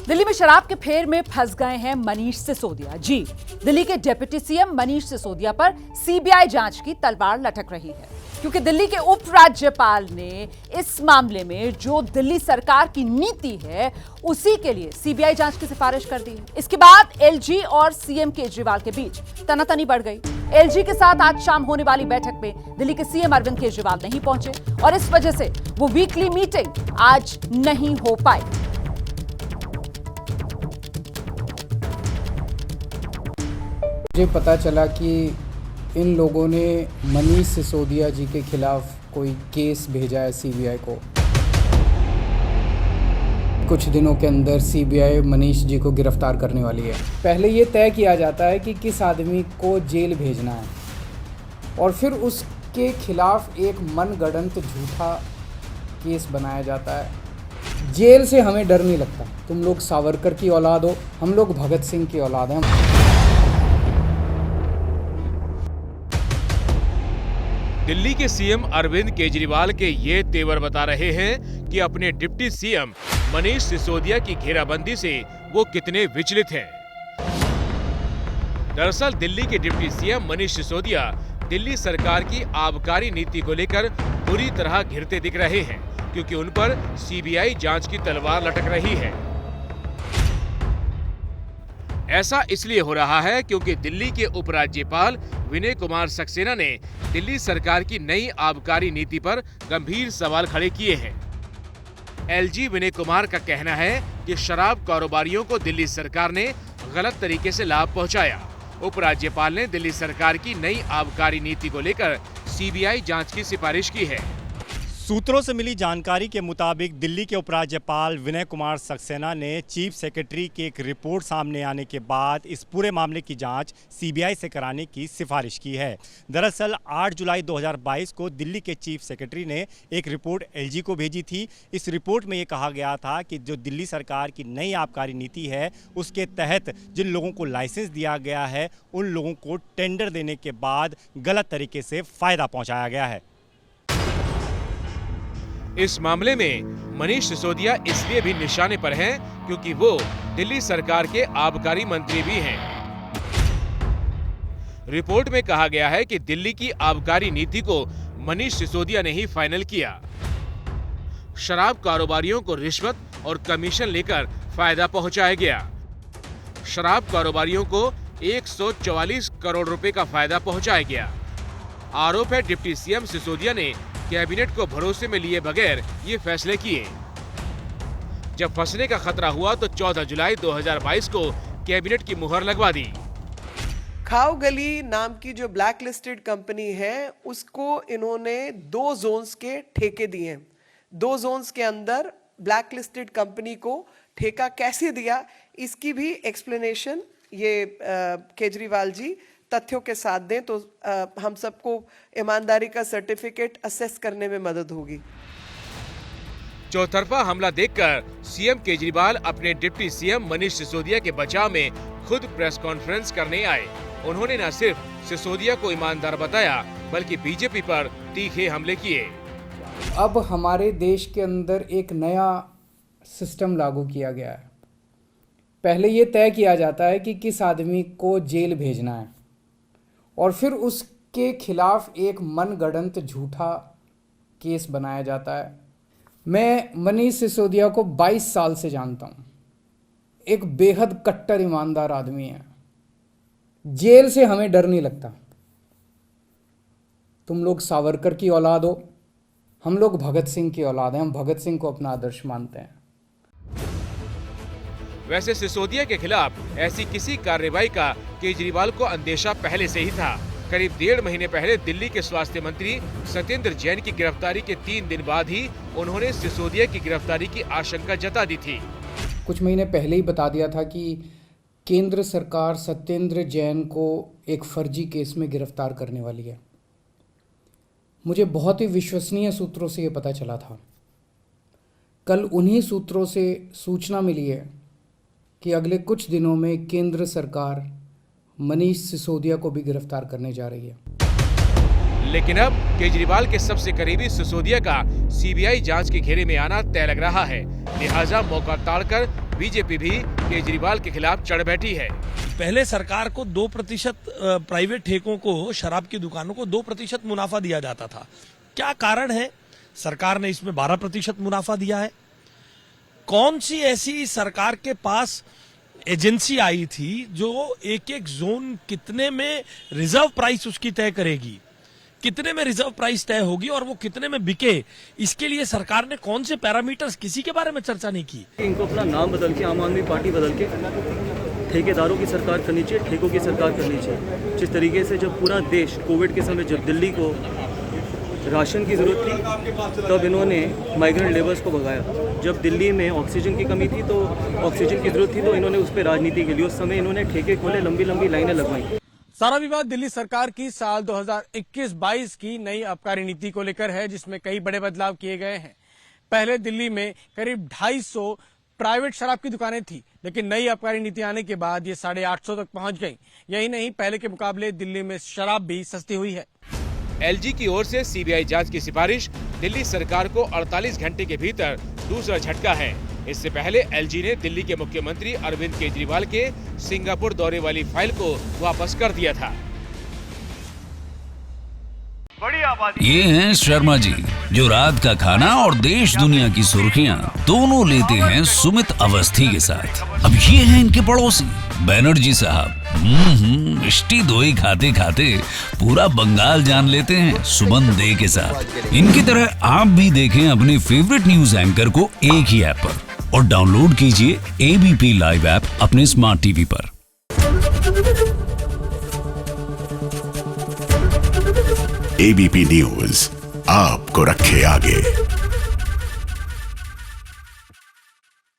दिल्ली में शराब के फेर में फंस गए हैं मनीष सिसोदिया। जी, दिल्ली के डिप्टी सीएम मनीष सिसोदिया पर सीबीआई जांच की तलवार लटक रही है, क्योंकि दिल्ली के उपराज्यपाल ने इस मामले में जो दिल्ली सरकार की नीति है उसी के लिए सीबीआई जांच की सिफारिश कर दी है। इसके बाद एलजी और सीएम केजरीवाल के बीच तनातनी बढ़ गई। एलजी के साथ आज शाम होने वाली बैठक में दिल्ली के सीएम अरविंद केजरीवाल नहीं पहुंचे और इस वजह से वो वीकली मीटिंग आज नहीं हो पाई। मुझे पता चला कि इन लोगों ने मनीष सिसोदिया जी के खिलाफ कोई केस भेजा है सीबीआई को। कुछ दिनों के अंदर सीबीआई मनीष जी को गिरफ्तार करने वाली है। पहले ये तय किया जाता है कि किस आदमी को जेल भेजना है और फिर उसके खिलाफ एक मनगढ़ंत झूठा केस बनाया जाता है। जेल से हमें डर नहीं लगता। तुम लोग सावरकर की औलाद हो, हम लोग भगत सिंह की औलाद हैं। दिल्ली के सीएम अरविंद केजरीवाल के ये तेवर बता रहे हैं कि अपने डिप्टी सीएम मनीष सिसोदिया की घेराबंदी से वो कितने विचलित हैं। दरअसल दिल्ली के डिप्टी सीएम मनीष सिसोदिया दिल्ली सरकार की आबकारी नीति को लेकर बुरी तरह घिरते दिख रहे हैं, क्योंकि उन पर सीबीआई जांच की तलवार लटक रही है। ऐसा इसलिए हो रहा है क्योंकि दिल्ली के उपराज्यपाल विनय कुमार सक्सेना ने दिल्ली सरकार की नई आबकारी नीति पर गंभीर सवाल खड़े किए हैं। एलजी विनय कुमार का कहना है कि शराब कारोबारियों को दिल्ली सरकार ने गलत तरीके से लाभ पहुंचाया। उपराज्यपाल ने दिल्ली सरकार की नई आबकारी नीति को लेकर सीबीआई जांच की सिफारिश की है। सूत्रों से मिली जानकारी के मुताबिक दिल्ली के उपराज्यपाल विनय कुमार सक्सेना ने चीफ सेक्रेटरी की एक रिपोर्ट सामने आने के बाद इस पूरे मामले की जांच सीबीआई से कराने की सिफारिश की है। दरअसल 8 जुलाई 2022 को दिल्ली के चीफ सेक्रेटरी ने एक रिपोर्ट एलजी को भेजी थी। इस रिपोर्ट में ये कहा गया था कि जो दिल्ली सरकार की नई आबकारी नीति है उसके तहत जिन लोगों को लाइसेंस दिया गया है उन लोगों को टेंडर देने के बाद गलत तरीके से फायदा पहुँचाया गया है। इस मामले में मनीष सिसोदिया इसलिए भी निशाने पर हैं क्योंकि वो दिल्ली सरकार के आबकारी मंत्री भी हैं। रिपोर्ट में कहा गया है कि दिल्ली की आबकारी नीति को मनीष सिसोदिया ने ही फाइनल किया। शराब कारोबारियों को रिश्वत और कमीशन लेकर फायदा पहुंचाया गया। शराब कारोबारियों को 144 करोड़ रुपए का फायदा पहुंचाया गया। आरोप है डिप्टी सीएम सिसोदिया ने कैबिनेट को भरोसे में लिए बगैर ये फैसले किए। जब फंसने का खतरा हुआ तो 14 जुलाई 2022 को कैबिनेट की मुहर लगवा दी। खाओ गली नाम की जो ब्लैक लिस्टेड कंपनी है उसको इन्होंने 2 जोन्स के ठेके दिए हैं। 2 जोन्स के अंदर ब्लैक लिस्टेड कंपनी को ठेका कैसे दिया इसकी भी एक्सप्लेनेशन ये केजरीवाल जी तथ्यों के साथ दें तो हम सबको ईमानदारी का सर्टिफिकेट असेस करने में मदद होगी। चौतरफा हमला देखकर सीएम केजरीवाल अपने डिप्टी सीएम मनीष सिसोदिया के बचाव में खुद प्रेस कॉन्फ्रेंस करने आए। उन्होंने न सिर्फ सिसोदिया को ईमानदार बताया बल्कि बीजेपी पर तीखे हमले किए। अब हमारे देश के अंदर एक नया सिस्टम लागू किया गया है। पहले ये तय किया जाता है कि किस आदमी को जेल भेजना है और फिर उसके खिलाफ एक मनगढ़ंत झूठा केस बनाया जाता है। मैं मनीष सिसोदिया को 22 साल से जानता हूँ। एक बेहद कट्टर ईमानदार आदमी है। जेल से हमें डर नहीं लगता। तुम लोग सावरकर की औलाद हो, हम लोग भगत सिंह की औलाद हैं। हम भगत सिंह को अपना आदर्श मानते हैं। वैसे सिसोदिया के खिलाफ ऐसी किसी कार्रवाई का केजरीवाल को अंदेशा पहले से ही था। करीब 1.5 महीने पहले दिल्ली के स्वास्थ्य मंत्री सत्येंद्र जैन की गिरफ्तारी के 3 दिन बाद ही उन्होंने सिसोदिया की गिरफ्तारी की आशंका जता दी थी। कुछ महीने पहले ही बता दिया था कि केंद्र सरकार सत्येंद्र जैन को एक फर्जी केस में गिरफ्तार करने वाली है। मुझे बहुत ही विश्वसनीय सूत्रों से ये पता चला था। कल उन्हीं सूत्रों से सूचना मिली है कि अगले कुछ दिनों में केंद्र सरकार मनीष सिसोदिया को भी गिरफ्तार करने जा रही है। लेकिन अब केजरीवाल के सबसे करीबी सिसोदिया का सीबीआई जांच के घेरे में आना तय लग रहा है। लिहाजा मौका ताड़कर बीजेपी भी केजरीवाल के खिलाफ चढ़ बैठी है। पहले सरकार को 2% प्राइवेट ठेकों को, शराब की दुकानों को 2% मुनाफा दिया जाता था। क्या कारण है? सरकार ने इसमें 12% मुनाफा दिया है। कौन सी ऐसी सरकार के पास एजेंसी आई थी जो एक एक जोन कितने में रिजर्व प्राइस उसकी तय करेगी, कितने में रिजर्व प्राइस तय होगी और वो कितने में बिके, इसके लिए सरकार ने कौन से पैरामीटर्स, किसी के बारे में चर्चा नहीं की। इनको अपना नाम बदल के आम आदमी पार्टी बदल के ठेकेदारों की सरकार करनी चाहिए, ठेकों की सरकार करनी चाहिए। जिस तरीके से जब पूरा देश कोविड के समय जब दिल्ली को राशन की ज़रूरत थी तब इन्होंने माइग्रेंट लेबर्स को भगाया। जब दिल्ली में ऑक्सीजन की कमी थी तो ऑक्सीजन की ज़रूरत थी तो इन्होंने उस पर राजनीति के लिए उस समय इन्होंने ठेके खोले, लंबी लंबी लाइनें लगवाई। सारा विवाद दिल्ली सरकार की साल 2021-22 की नई आबकारी नीति को लेकर है, जिसमें कई बड़े बदलाव किए गए हैं। पहले दिल्ली में करीब 250 प्राइवेट शराब की दुकानें थी, लेकिन नई आबकारी नीति आने के बाद ये 850 तक पहुंच गई। यही नहीं, पहले के मुकाबले दिल्ली में शराब भी सस्ती हुई है। एलजी की ओर से सीबीआई जांच की सिफारिश दिल्ली सरकार को 48 घंटे के भीतर दूसरा झटका है। इससे पहले एलजी ने दिल्ली के मुख्यमंत्री अरविंद केजरीवाल के सिंगापुर दौरे वाली फाइल को वापस कर दिया था। ये हैं शर्मा जी, जो रात का खाना और देश दुनिया की सुर्खियां दोनों लेते हैं सुमित अवस्थी के साथ। अब ये हैं इनके पड़ोसी बनर्जी साहब। मिष्टी दोई खाते खाते पूरा बंगाल जान लेते हैं सुमन दे के साथ। इनकी तरह आप भी देखें अपने फेवरेट न्यूज एंकर को एक ही ऐप पर और डाउनलोड कीजिए एबीपी लाइव ऐप अपने स्मार्ट टीवी पर। एबीपी न्यूज आपको रखे आगे।